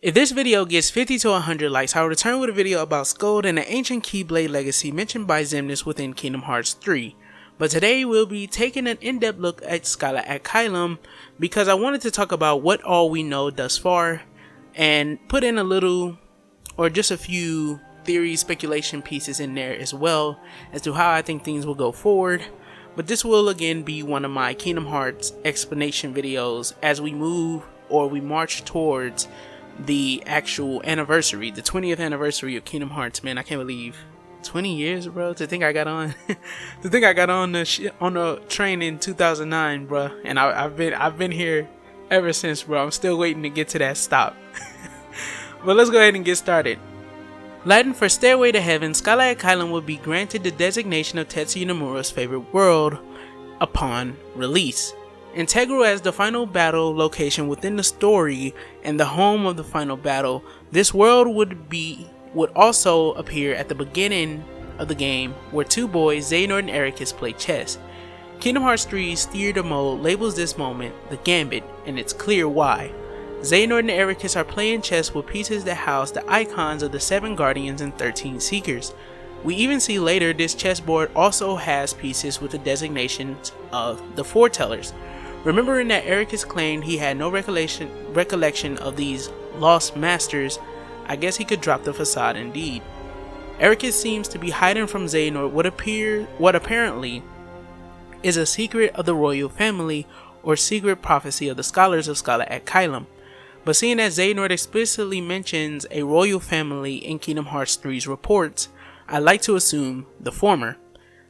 If this video gets 50 to 100 likes, I will return with a video about Scold and the ancient Keyblade legacy mentioned by Xemnas within Kingdom Hearts 3. But today we'll be taking an in-depth look at Skyla at Kylam because I wanted to talk about what all we know thus far and put in a little or just a few theory speculation pieces in there as well as to how I think things will go forward. But this will again be one of my Kingdom Hearts explanation videos as we move or we march towards the actual anniversary, the 20th anniversary of Kingdom Hearts. Man, I can't believe 20 years, bro. To think I got on on the train in 2009, bro, and I've been here ever since, bro. I'm still waiting to get to that stop. But let's go ahead and get started. Latin for Stairway to Heaven, Skyla at Kylam will be granted the designation of Tetsuya Nomura's favorite world upon release. Integral as the final battle location within the story and the home of the final battle, this world would also appear at the beginning of the game, where two boys, Xehanort and Ericus, play chess. Kingdom Hearts 3's Theater Mode labels this moment the Gambit, and it's clear why. Xehanort and Ericus are playing chess with pieces that house the icons of the 7 Guardians and 13 Seekers. We even see later this chessboard also has pieces with the designations of the Foretellers. Remembering that Ericus claimed he had no recollection of these lost masters, I guess he could drop the facade indeed. Ericus seems to be hiding from Xehanort what apparently is a secret of the royal family or secret prophecy of the scholars of Skyla at Kylam. But seeing as Xehanort explicitly mentions a royal family in Kingdom Hearts 3's reports, I like to assume the former.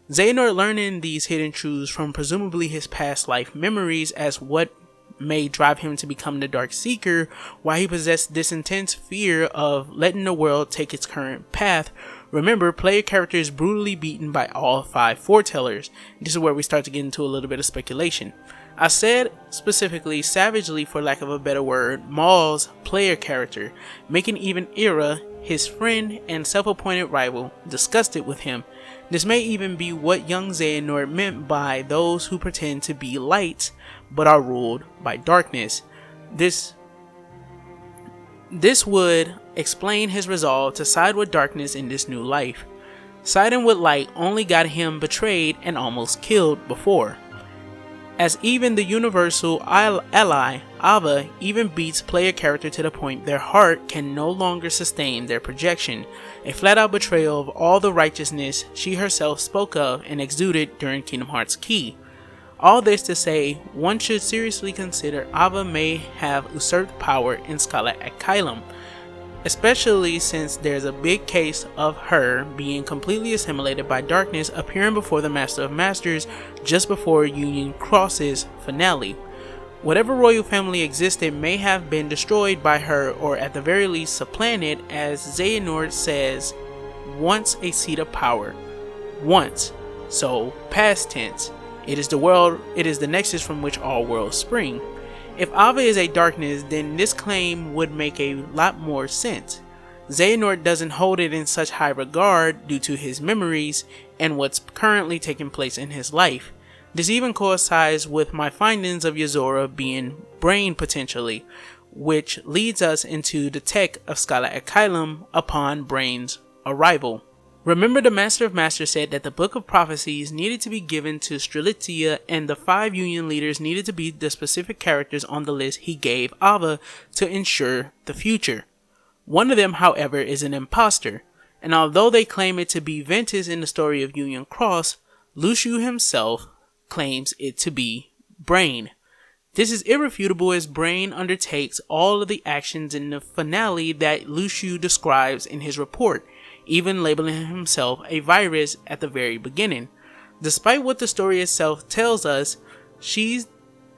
Xehanort learning these hidden truths from presumably his past life memories as what may drive him to become the Dark Seeker, while he possessed this intense fear of letting the world take its current path. Remember, player character is brutally beaten by all 5 Foretellers. This is where we start to get into a little bit of speculation. I said specifically, savagely for lack of a better word, Maul's player character, making even Ira, his friend and self-appointed rival, disgusted with him. This may even be what young Xehanort meant by those who pretend to be light but are ruled by darkness. This would explain his resolve to side with darkness in this new life. Siding with light only got him betrayed and almost killed before. As even the universal ally, Ava, even beats player character to the point their heart can no longer sustain their projection, a flat-out betrayal of all the righteousness she herself spoke of and exuded during Kingdom Hearts Key. All this to say, one should seriously consider Ava may have usurped power in Skyla at Kylam, especially since there's a big case of her being completely assimilated by darkness, appearing before the Master of Masters just before Union Cross's finale. Whatever royal family existed may have been destroyed by her, or at the very least supplanted, as Xehanort says, once a seat of power. Once. So, past tense. It is the nexus from which all worlds spring. If Ava is a darkness, then this claim would make a lot more sense. Xehanort doesn't hold it in such high regard due to his memories and what's currently taking place in his life. This even coincides with my findings of Yozora being brain potentially, which leads us into the tech of Skyla at Kylam upon Brain's arrival. Remember, the Master of Masters said that the Book of Prophecies needed to be given to Strelitzia, and the 5 Union leaders needed to be the specific characters on the list he gave Ava to ensure the future. One of them, however, is an imposter, and although they claim it to be Ventus in the story of Union Cross, Lucio himself claims it to be Brain. This is irrefutable, as Brain undertakes all of the actions in the finale that Lucio describes in his report, even labeling himself a virus at the very beginning. Despite what the story itself tells us,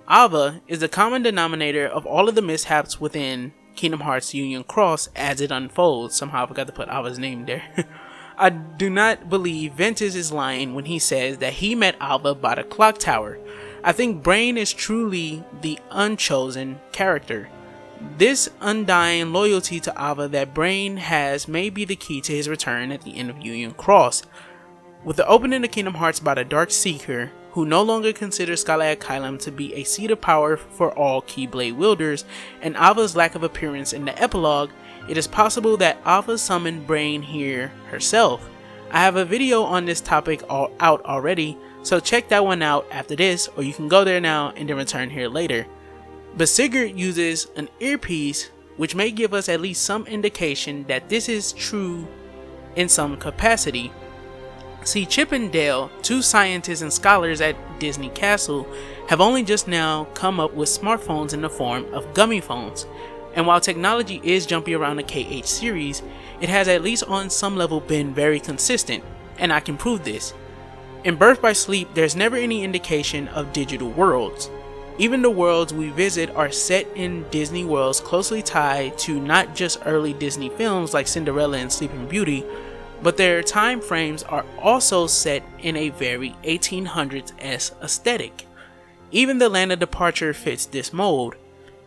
Ava is the common denominator of all of the mishaps within Kingdom Hearts Union Cross as it unfolds. Somehow I forgot to put Ava's name there. I do not believe Ventus is lying when he says that he met Ava by the clock tower. I think Brain is truly the unchosen character. This undying loyalty to Ava that Brain has may be the key to his return at the end of Union Cross. With the opening of Kingdom Hearts by the Dark Seeker, who no longer considers Scholar Akylum to be a seat of power for all Keyblade wielders, and Ava's lack of appearance in the epilogue, it is possible that Ava summoned Brain here herself. I have a video on this topic out already, so check that one out after this, or you can go there now and then return here later. But Sigurd uses an earpiece, which may give us at least some indication that this is true in some capacity. See, Chip and Dale, two scientists and scholars at Disney Castle, have only just now come up with smartphones in the form of gummy phones. And while technology is jumpy around the KH series, it has at least on some level been very consistent, and I can prove this. In Birth by Sleep, there's never any indication of digital worlds. Even the worlds we visit are set in Disney worlds closely tied to not just early Disney films like Cinderella and Sleeping Beauty, but their time frames are also set in a very 1800s-esque aesthetic. Even the Land of Departure fits this mold.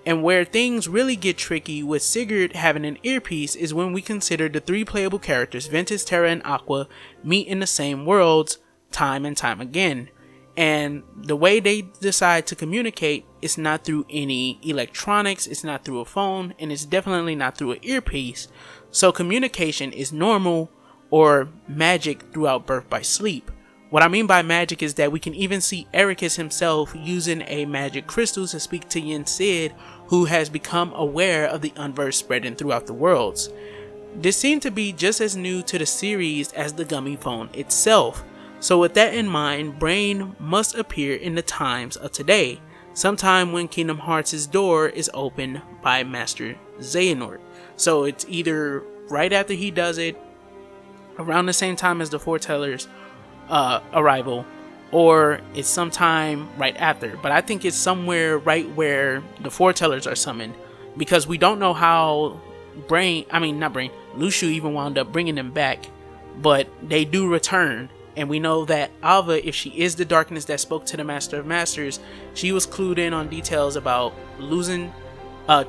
And where things really get tricky with Sigurd having an earpiece is when we consider the three playable characters, Ventus, Terra, and Aqua, meet in the same worlds time and time again. And the way they decide to communicate is not through any electronics, it's not through a phone, and it's definitely not through an earpiece. So communication is normal or magic throughout Birth by Sleep. What I mean by magic is that we can even see Ericus himself using a magic crystal to speak to Yen Sid, who has become aware of the unverse spreading throughout the worlds. This seemed to be just as new to the series as the gummy phone itself. So with that in mind, Brain must appear in the times of today, sometime when Kingdom Hearts' door is opened by Master Xehanort. So it's either right after he does it, around the same time as the Foretellers' arrival, or it's sometime right after. But I think it's somewhere right where the Foretellers are summoned, because we don't know how Lushu even wound up bringing them back, but they do return. And we know that Ava, if she is the darkness that spoke to the Master of Masters, she was clued in on details about losing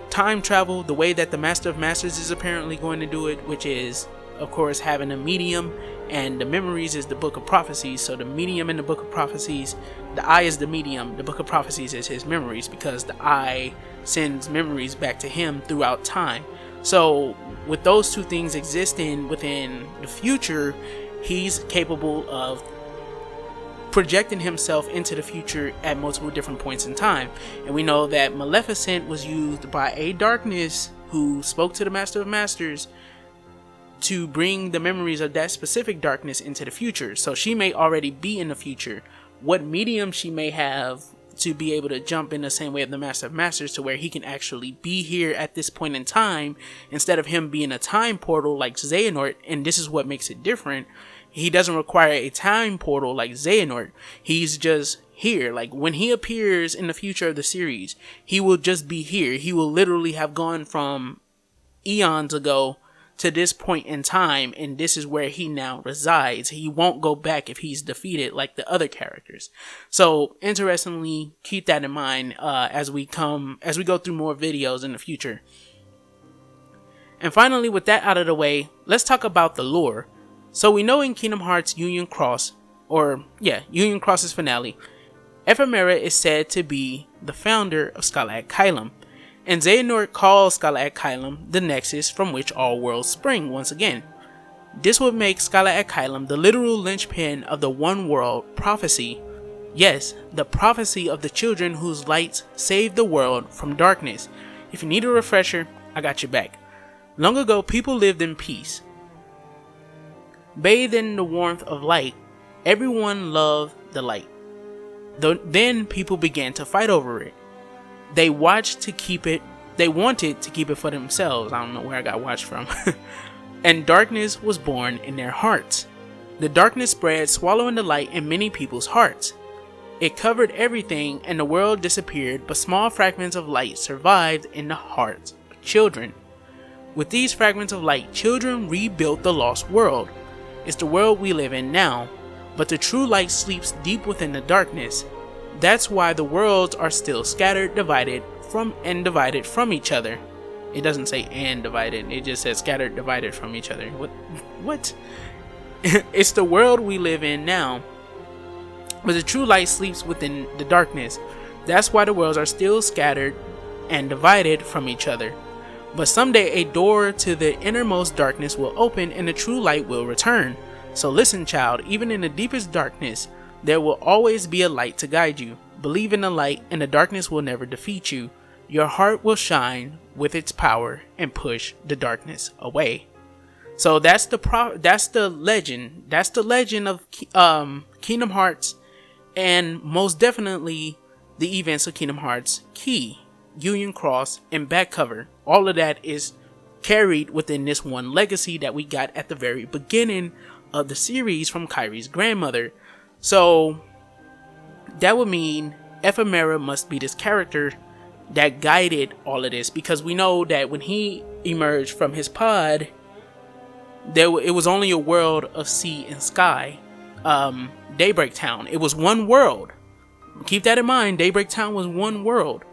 time travel, the way that the Master of Masters is apparently going to do it, which is, of course, having a medium, and the memories is the Book of Prophecies. So the medium in the Book of Prophecies, the eye is the medium, the Book of Prophecies is his memories, because the eye sends memories back to him throughout time. So with those two things existing within the future, he's capable of projecting himself into the future at multiple different points in time. And we know that Maleficent was used by a darkness who spoke to the Master of Masters to bring the memories of that specific darkness into the future. So she may already be in the future. What medium she may have to be able to jump in the same way of the Master of Masters, to where he can actually be here at this point in time, instead of him being a time portal like Xehanort. And this is what makes it different. He doesn't require a time portal like Xehanort. He's just here. Like when he appears in the future of the series, he will just be here. He will literally have gone from eons ago to this point in time, and this is where he now resides. He won't go back if he's defeated like the other characters. So interestingly, keep that in mind as we go through more videos in the future. And finally, with that out of the way, let's talk about the lore. So we know in Kingdom Hearts Union Cross's finale, Ephemera is said to be the founder of Scholar Akylum, and Xehanort calls Scholar Akylum the nexus from which all worlds spring once again. This would make Scholar Akylum the literal linchpin of the one world prophecy. Yes, the prophecy of the children whose lights saved the world from darkness. If you need a refresher, I got your back. Long ago, people lived in peace. Bathed in the warmth of light, everyone loved the light. Then people began to fight over it. They wanted to keep it for themselves. I don't know where I got watched from. And darkness was born in their hearts. The darkness spread, swallowing the light in many people's hearts. It covered everything and the world disappeared, but small fragments of light survived in the hearts of children. With these fragments of light, children rebuilt the lost world. It's the world we live in now, but the true light sleeps deep within the darkness. That's why the worlds are still scattered, divided from each other. It doesn't say and divided, it just says scattered, divided from each other. What? It's the world we live in now, but the true light sleeps within the darkness. That's why the worlds are still scattered and divided from each other. But someday a door to the innermost darkness will open and the true light will return. So listen, child, even in the deepest darkness, there will always be a light to guide you. Believe in the light and the darkness will never defeat you. Your heart will shine with its power and push the darkness away. So that's the legend. That's the legend of Kingdom Hearts, and most definitely the events of Kingdom Hearts Key, Union Cross, and back cover. All of that is carried within this one legacy that we got at the very beginning of the series from Kairi's grandmother. So that would mean Ephemera must be this character that guided all of this, because we know that when he emerged from his pod, it was only a world of sea and sky. Daybreak Town, it was one world. Keep that in mind. Daybreak Town was one world.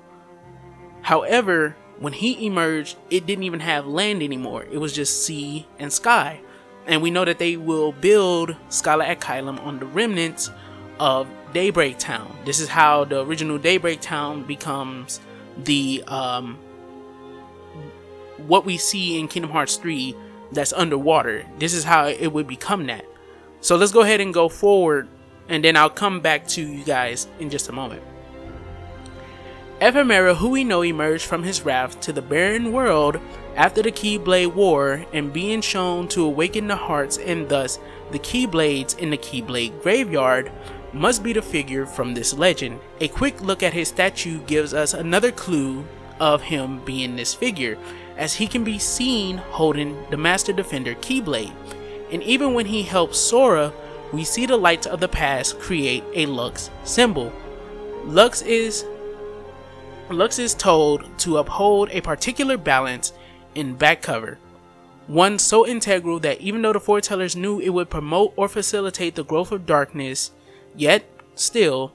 However, when he emerged, it didn't even have land anymore. It was just sea and sky. And we know that they will build Skyla at Kylum on the remnants of Daybreak Town. This is how the original Daybreak Town becomes the what we see in Kingdom Hearts 3 that's underwater. This is how it would become that. So let's go ahead and go forward, and then I'll come back to you guys in just a moment. Ephemera, who we know emerged from his raft to the barren world after the Keyblade War and being shown to awaken the hearts and thus the Keyblades in the Keyblade graveyard, must be the figure from this legend. A quick look at his statue gives us another clue of him being this figure, as he can be seen holding the Master Defender Keyblade. And even when he helps Sora, we see the lights of the past create a Lux symbol. Lux is told to uphold a particular balance in back cover, one so integral that even though the foretellers knew it would promote or facilitate the growth of darkness, yet still,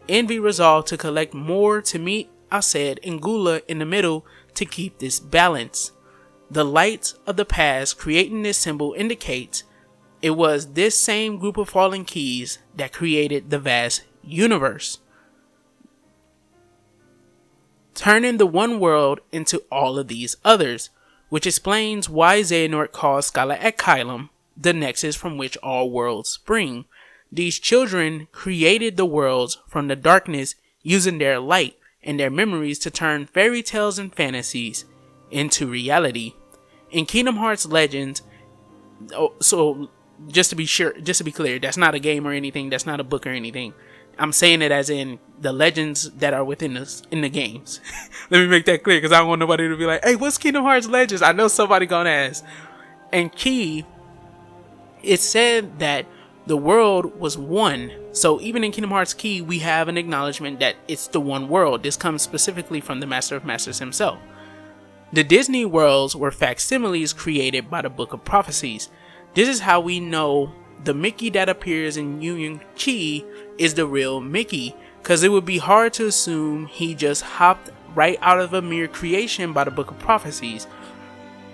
Envy resolved to collect more to meet Aced and Gula in the middle to keep this balance. The lights of the past creating this symbol indicates it was this same group of fallen keys that created the vast universe, turning the one world into all of these others, which explains why Xehanort calls Skyla at Kylum the nexus from which all worlds spring. These children created the worlds from the darkness using their light and their memories to turn fairy tales and fantasies into reality. In Kingdom Hearts Legends, so just to be clear, that's not a game or anything, that's not a book or anything. I'm saying it as in the legends that are within us in the games. Let me make that clear, because I don't want nobody to be like, hey, what's Kingdom Hearts Legends? I know somebody gonna ask. And Key, it said that the world was one. So even in Kingdom Hearts Key, we have an acknowledgement that it's the one world. This comes specifically from the Master of Masters himself. The Disney worlds were facsimiles created by the Book of Prophecies. This is how we know the Mickey that appears in Union Chi is the real Mickey, because it would be hard to assume he just hopped right out of a mere creation by the Book of Prophecies.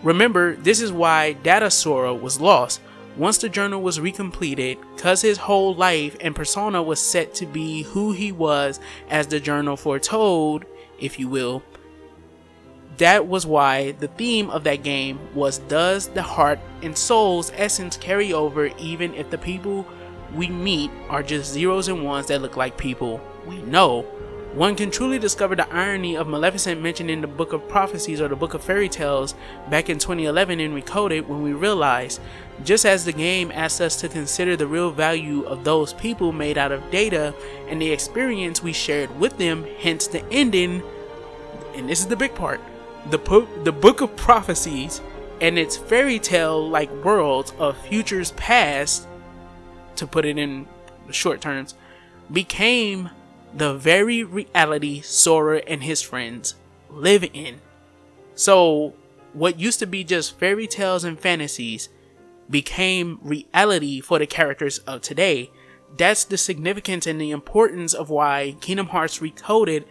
Remember, this is why Data Sora was lost. Once the journal was recompleted, cause his whole life and persona was set to be who he was as the journal foretold, if you will. That was why the theme of that game was, does the heart and soul's essence carry over even if the people we meet are just zeros and ones that look like people we know? One can truly discover the irony of Maleficent mentioned in the Book of Prophecies or the Book of Fairy Tales back in 2011 in Recoded, when we realize, just as the game asks us to consider the real value of those people made out of data and the experience we shared with them, hence the ending, and this is the big part, the Book of Prophecies and its fairy tale like worlds of futures past, to put it in short terms, became the very reality Sora and his friends live in. So what used to be just fairy tales and fantasies became reality for the characters of today. That's the significance and the importance of why Kingdom Hearts Recoded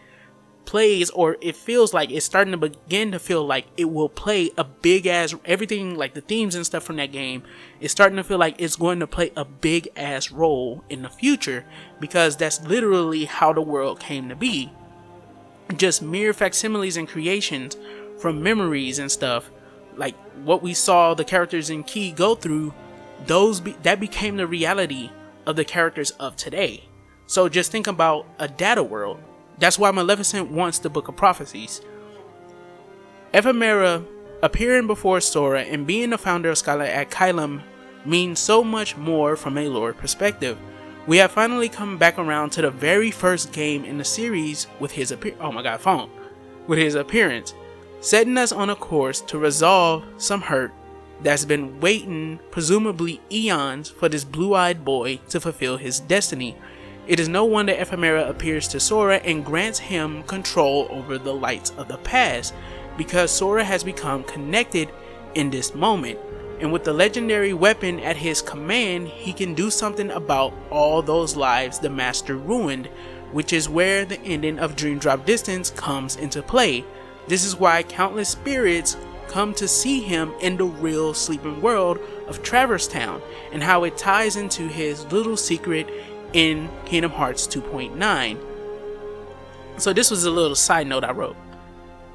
plays, or it feels like it's starting to begin to feel like it will play a big ass, everything like the themes and stuff from that game is starting to feel like it's going to play a big ass role in the future, because that's literally how the world came to be. Just mere facsimiles and creations from memories and stuff, like what we saw the characters in Key go through, that became the reality of the characters of today. So just think about a data world. That's why Maleficent wants the Book of Prophecies. Ephemera appearing before Sora and being the founder of Skylar at Kylam means so much more from a lore perspective. We have finally come back around to the very first game in the series with his appearance, setting us on a course to resolve some hurt that's been waiting presumably eons for this blue-eyed boy to fulfill his destiny. It is no wonder Ephemera appears to Sora and grants him control over the lights of the past, because Sora has become connected in this moment, and with the legendary weapon at his command, he can do something about all those lives the Master ruined, which is where the ending of Dream Drop Distance comes into play. This is why countless spirits come to see him in the real sleeping world of Traverse Town, and how it ties into his little secret in Kingdom Hearts 2.9. So this was a little side note I wrote.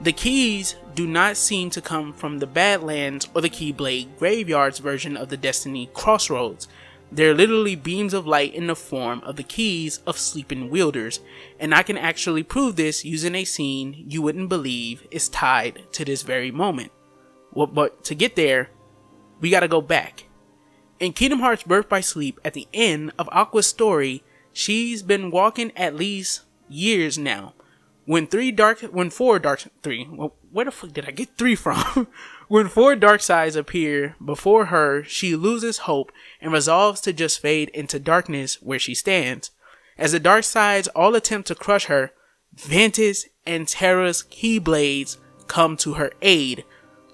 The keys do not seem to come from the Badlands or the Keyblade Graveyard's version of the Destiny Crossroads. They're literally beams of light in the form of the keys of sleeping wielders, and I can actually prove this using a scene you wouldn't believe is tied to this very moment. Well, but to get there, we gotta go back. In Kingdom Hearts Birth by Sleep, at the end of Aqua's story, she's been walking at least years now. When four dark sides appear before her, she loses hope and resolves to just fade into darkness where she stands. As the dark sides all attempt to crush her, Ventus and Terra's Keyblades come to her aid.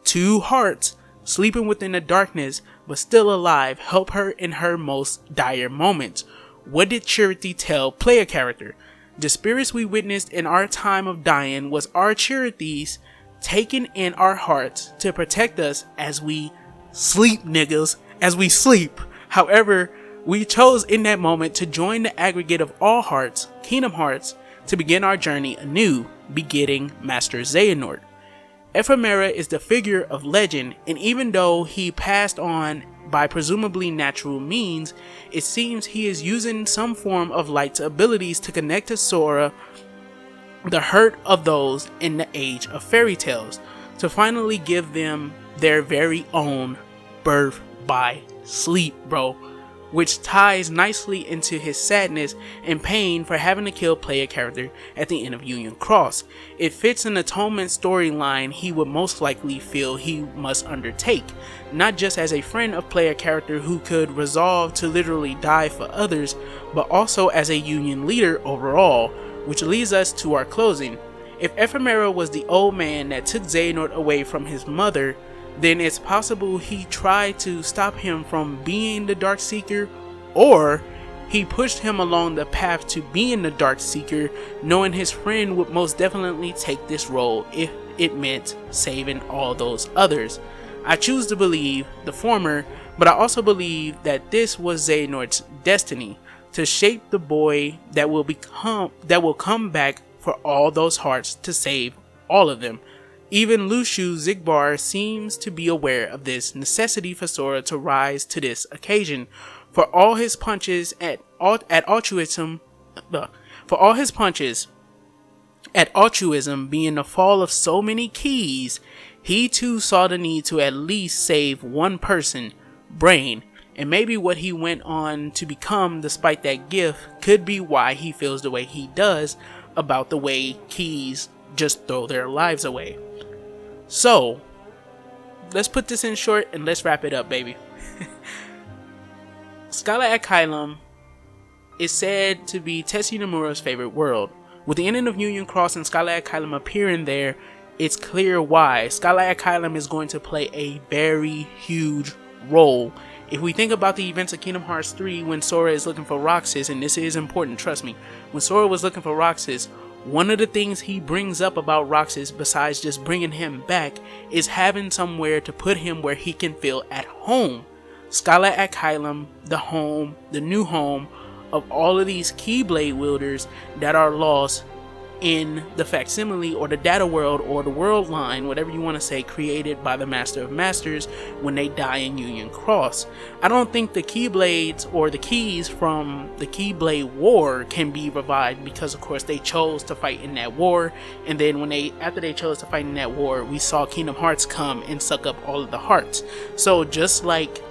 Two hearts, sleeping within the darkness but still alive, help her in her most dire moments. What did Charity tell player character? The spirits we witnessed in our time of dying was our charities taken in our hearts to protect us as we sleep, niggas, as we sleep. However, we chose in that moment to join the aggregate of all hearts, Kingdom Hearts, to begin our journey anew, begetting Master Xehanort. Ephemera is the figure of legend, and even though he passed on by presumably natural means, it seems he is using some form of light's abilities to connect to Sora, the hurt of those in the age of fairy tales, to finally give them their very own birth by sleep, bro. Which ties nicely into his sadness and pain for having to kill player character at the end of Union Cross. It fits an atonement storyline he would most likely feel he must undertake, not just as a friend of player character who could resolve to literally die for others, but also as a Union leader overall, which leads us to our closing. If Ephemera was the old man that took Xehanort away from his mother, then it's possible he tried to stop him from being the Dark Seeker, or he pushed him along the path to being the Dark Seeker, knowing his friend would most definitely take this role if it meant saving all those others. I choose to believe the former, but I also believe that this was Xehanort's destiny, to shape the boy that will come back for all those hearts to save all of them. Even Lushu Zigbar seems to be aware of this necessity for Sora to rise to this occasion. For all his punches at altruism being the fall of so many keys, he too saw the need to at least save one person, Brain, and maybe what he went on to become despite that gift could be why he feels the way he does about the way keys just throw their lives away. So, let's put this in short and let's wrap it up, baby. Skylar at Kylam is said to be Tetsu Nomura's favorite world. With the ending of Union Cross and Skylar at Kylam appearing there, it's clear why. Skylar at Kylam is going to play a very huge role. If we think about the events of Kingdom Hearts 3 when Sora is looking for Roxas, and this is important, trust me, when Sora was looking for Roxas, one of the things he brings up about Roxas, besides just bringing him back, is having somewhere to put him where he can feel at home. Skyla at Kylam, the new home of all of these Keyblade wielders that are lost in the facsimile or the data world or the world line, whatever you want to say, created by the Master of Masters when they die in Union Cross. I don't think the Keyblades or the keys from the Keyblade War can be revived, because of course they chose to fight in that war, and then after they chose to fight in that war, we saw Kingdom Hearts come and suck up all of the hearts. So just like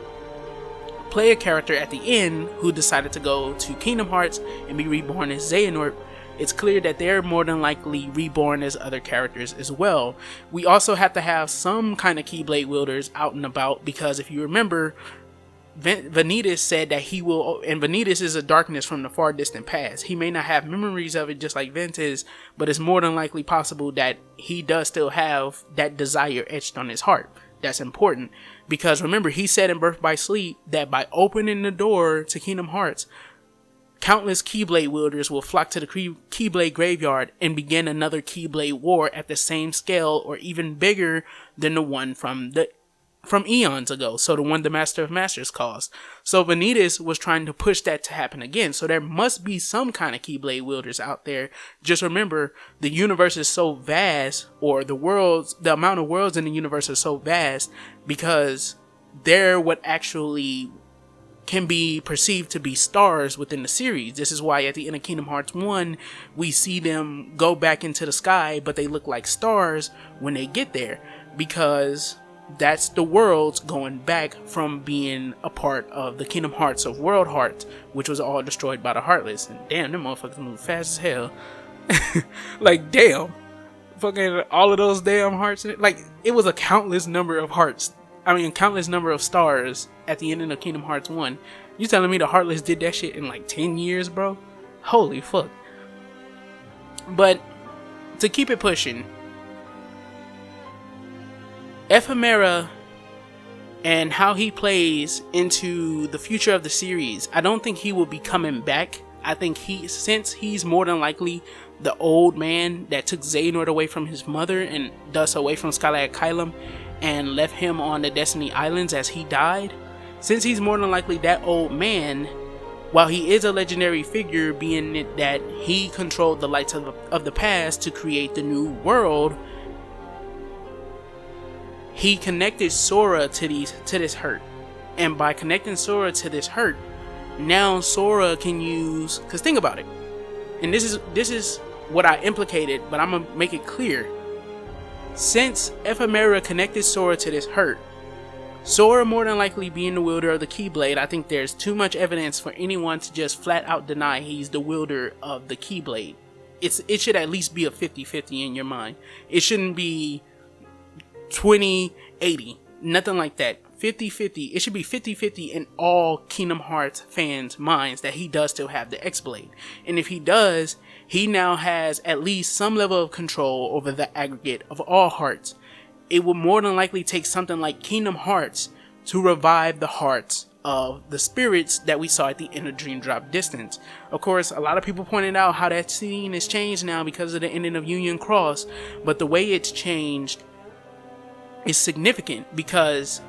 play a character at the end who decided to go to Kingdom Hearts and be reborn as Xehanort, it's clear that they're more than likely reborn as other characters as well. We also have to have some kind of Keyblade wielders out and about, because if you remember, Vanitas said that he will, and Vanitas is a darkness from the far distant past. He may not have memories of it just like Ventus, but it's more than likely possible that he does still have that desire etched on his heart. That's important, because remember, he said in Birth by Sleep that by opening the door to Kingdom Hearts, countless Keyblade wielders will flock to the Keyblade graveyard and begin another Keyblade war at the same scale or even bigger than the one from eons ago, so the one the Master of Masters caused. So Vanitas was trying to push that to happen again, so there must be some kind of Keyblade wielders out there. Just remember, the universe is so vast, or the amount of worlds in the universe is so vast, because they're what actually can be perceived to be stars within the series. This is why at the end of Kingdom Hearts 1, we see them go back into the sky, but they look like stars when they get there, because that's the worlds going back from being a part of the Kingdom Hearts of World Hearts, which was all destroyed by the Heartless. And damn, them motherfuckers move fast as hell. Like, damn. Fucking all of those damn hearts. Like, it was a countless number of hearts. Countless number of stars at the end of Kingdom Hearts 1. You telling me the Heartless did that shit in like 10 years, bro? Holy fuck. But to keep it pushing, Ephemera and how he plays into the future of the series, I don't think he will be coming back. I think since he's more than likely the old man that took Xehanort away from his mother and thus away from Skyla at Kylam and left him on the Destiny Islands as he died, since he's more than likely that old man, while he is a legendary figure, being that he controlled the lights of the past to create the new world, he connected Sora to this hurt. And by connecting Sora to this hurt, now Sora can use, because think about it, and this is what I implicated, but I'm gonna make it clear. Since Ephemera connected Sora to this hurt, Sora more than likely being the wielder of the Keyblade, I think there's too much evidence for anyone to just flat out deny he's the wielder of the Keyblade. It should at least be a 50-50 in your mind. It shouldn't be 20-80, nothing like that. 50-50. It should be 50-50 in all Kingdom Hearts fans' minds that he does still have the X-Blade. And if he does, he now has at least some level of control over the aggregate of all hearts. It will more than likely take something like Kingdom Hearts to revive the hearts of the spirits that we saw at the end of Dream Drop Distance. Of course, a lot of people pointed out how that scene has changed now because of the ending of Union Cross, but the way it's changed is significant, because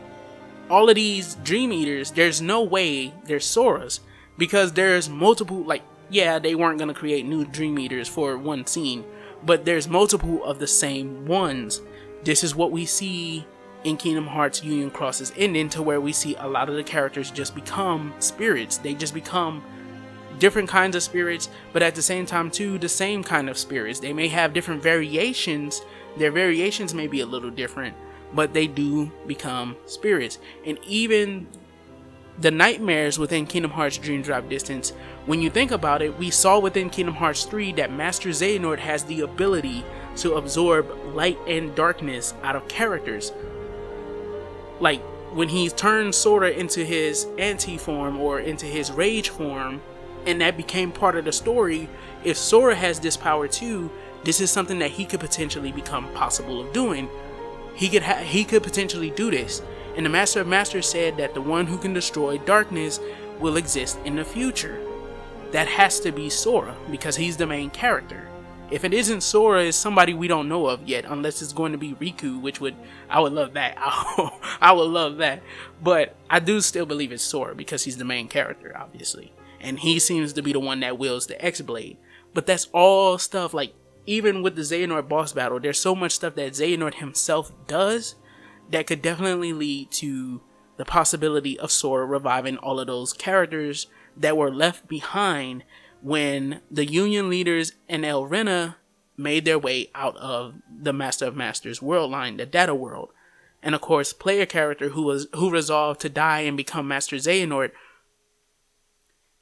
all of these Dream Eaters, there's no way they're Soras, because there's multiple, like, yeah, they weren't going to create new Dream Eaters for one scene, but there's multiple of the same ones. This is what we see in Kingdom Hearts Union Cross's ending, to where we see a lot of the characters just become spirits. They just become different kinds of spirits, but at the same time too, the same kind of spirits. They may have different variations. Their variations may be a little different, but they do become spirits. And even the nightmares within Kingdom Hearts Dream Drop Distance, when you think about it, we saw within Kingdom Hearts 3 that Master Xehanort has the ability to absorb light and darkness out of characters. Like when he turned Sora into his anti-form or into his rage form, and that became part of the story, if Sora has this power too, this is something that he could potentially become possible of doing. He could potentially do this. And the Master of Masters said that the one who can destroy darkness will exist in the future. That has to be Sora, because he's the main character. If it isn't Sora, it's somebody we don't know of yet, unless it's going to be Riku, which I would love that. I would love that. But I do still believe it's Sora because he's the main character, obviously. And he seems to be the one that wields the X-Blade. But that's all stuff, like, even with the Xehanort boss battle, there's so much stuff that Xehanort himself does that could definitely lead to the possibility of Sora reviving all of those characters that were left behind when the Union leaders and Elrena made their way out of the Master of Masters world line, the Data World. And of course, player character who resolved to die and become Master Xehanort,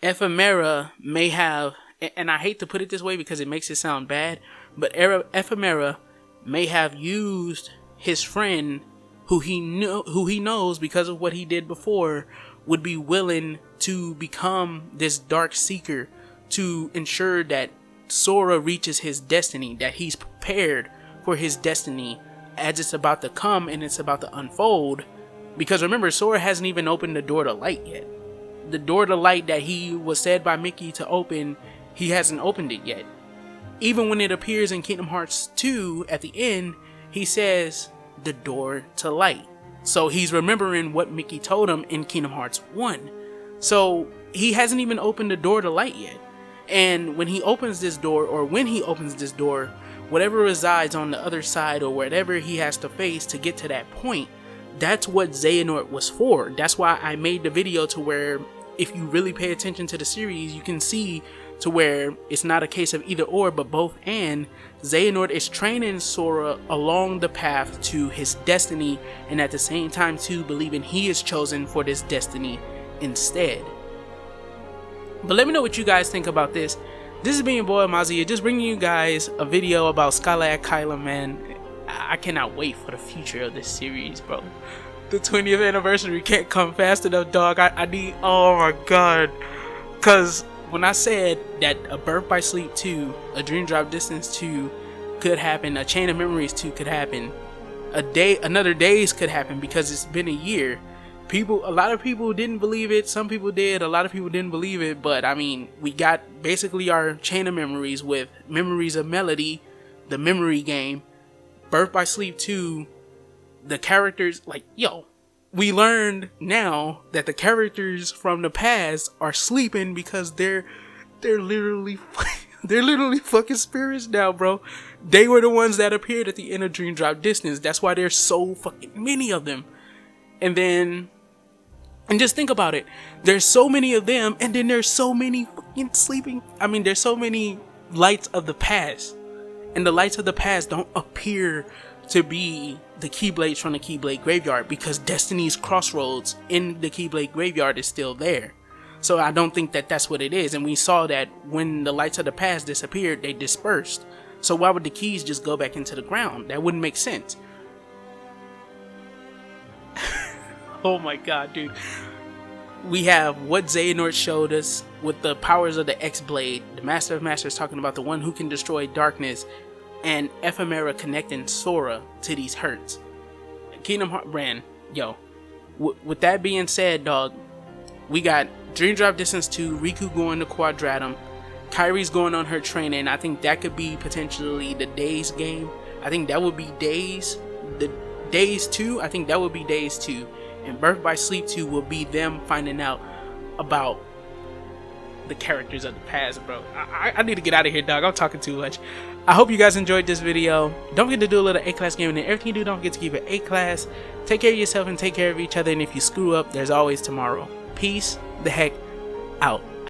Ephemera may have, and I hate to put it this way because it makes it sound bad, but Ephemera may have used his friend who he knows because of what he did before would be willing to become this dark seeker to ensure that Sora reaches his destiny, that he's prepared for his destiny as it's about to come and it's about to unfold. Because remember, Sora hasn't even opened the door to light yet. The door to light that he was said by Mickey to open, he hasn't opened it yet. Even when it appears in Kingdom Hearts 2 at the end, he says the door to light. So he's remembering what Mickey told him in Kingdom Hearts 1. So he hasn't even opened the door to light yet. And when he opens this door, whatever resides on the other side or whatever he has to face to get to that point, that's what Xehanort was for. That's why I made the video to where if you really pay attention to the series, you can see to where it's not a case of either or, but both and. Xehanort is training Sora along the path to his destiny, and at the same time too believing he is chosen for this destiny instead. But let me know what you guys think about this. This is being your boy Mazia, just bringing you guys a video about Skylar at Kyla, man. I cannot wait for the future of this series, bro. The 20th anniversary can't come fast enough, dog. I need, oh my god. Cause when I said that a Birth by Sleep 2, a Dream Drop Distance 2 could happen, a Chain of Memories 2 could happen, another Days could happen because it's been a year. A lot of people didn't believe it. Some people did. A lot of people didn't believe it. But I mean, we got basically our Chain of Memories with Memories of Melody, the memory game, Birth by Sleep 2, the characters, like, yo, we learned now that the characters from the past are sleeping because they're literally fucking spirits now, bro. They were the ones that appeared at the end of Dream Drop Distance. That's why there's so fucking many of them. And just think about it. There's so many of them, and then there's so many fucking sleeping. I mean, there's so many lights of the past. And the lights of the past don't appear to be the Keyblades from the Keyblade Graveyard because Destiny's Crossroads in the Keyblade Graveyard is still there. So I don't think that that's what it is. And we saw that when the lights of the past disappeared, they dispersed. So why would the keys just go back into the ground? That wouldn't make sense. Oh my god, dude. We have what Xehanort showed us with the powers of the X-Blade, the Master of Masters talking about the one who can destroy darkness, and Ephemera connecting Sora to these hurts. Kingdom Hearts brand, yo. With that being said, dog, we got Dream Drop Distance 2, Riku going to Quadratum, Kairi's going on her training. I think that could be potentially the Days game. I think that would be Days. The Days 2, I think that would be Days 2. And Birth by Sleep 2 will be them finding out about the characters of the past, bro. I need to get out of here, dog. I'm talking too much. I hope you guys enjoyed this video. Don't forget to do a little A-class gaming, and everything you do, don't forget to keep it A-class. Take care of yourself and take care of each other. And if you screw up, there's always tomorrow. Peace the heck out.